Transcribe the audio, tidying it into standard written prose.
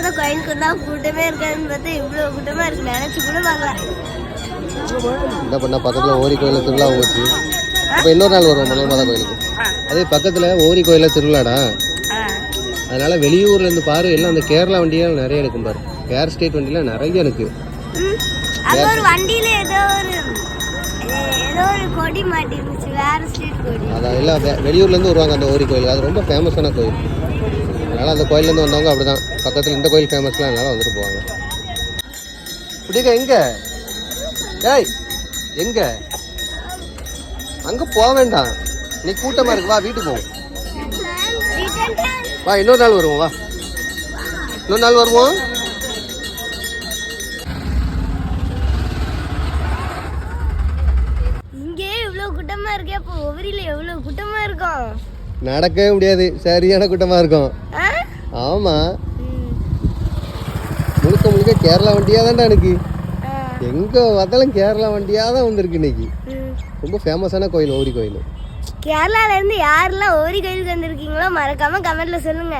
பார்த்தா கோயிலுக்கு தான் கூட்டமே இருக்காதுன்னு பார்த்தா இவ்வளோ கூட்டமாக இருக்கு, நினச்சி கூட பார்க்கல. என்ன பண்ணால் பக்கத்தில் ஓரி கோயிலில் திருவிழா போச்சு. அப்போ இன்னொரு நாள் வருவோம் மணல் மாதா கோயிலுக்கு. அதே பக்கத்தில் ஓரி கோயிலில் திருவிழாடா, அதனால் வெளியூர்லேருந்து பாரு எல்லாம் அந்த கேரளா வண்டியெல்லாம் நிறைய இருக்கும் பாரு. கேர் ஸ்டேட் வண்டியெலாம் நிறைய இருக்குது. அது ஒரு வண்டியில் ஏதோ ஒரு கொடி மாட்டிருந்துச்சு, வேற ஸ்டேட் கொடி. அதான் எல்லாம் வெளியூர்லேருந்து வருவாங்க அந்த ஓரி கோயில். அது ரொம்ப ஃபேமஸான கோயில். அதனால் அந்த கோயிலேருந்து வந்தவங்க அப்படி தான், பக்கத்தில் இந்த கோயில் ஃபேமஸ்லாம் அதனால வந்துட்டு போவாங்க. இப்படிங்க எங்கே ஏய் எங்கே அங்கே போக வேண்டாம், நீ கூட்டமாக இருக்கு, வா வீட்டுக்கு போவோம். வா இன்னொரு நாள் வருவோம், வா இன்னொரு நாள் வருவோம். இங்கே இவ்வளோ கூட்டமா இருக்கே, அப்போ ஒவ்வொருல எவ்வளோ கூட்டமா இருக்கும். நடக்கவே முடியாது, சரியான கூட்டமாக இருக்கும். ஆமாம், முழுக்க முழுக்க கேரளா வண்டியாக தான்டா எனக்கு. எங்கே பார்த்தாலும் கேரளா வண்டியாக தான் வந்திருக்கு இன்னைக்கு. ரொம்ப ஃபேமஸான கோயில் ஓரி கோயில். கேரளால இருந்து யாரெல்லாம் ஓரி கோயிலுக்கு வந்திருக்கீங்களோ மறக்காம கமெண்ட்ல சொல்லுங்க.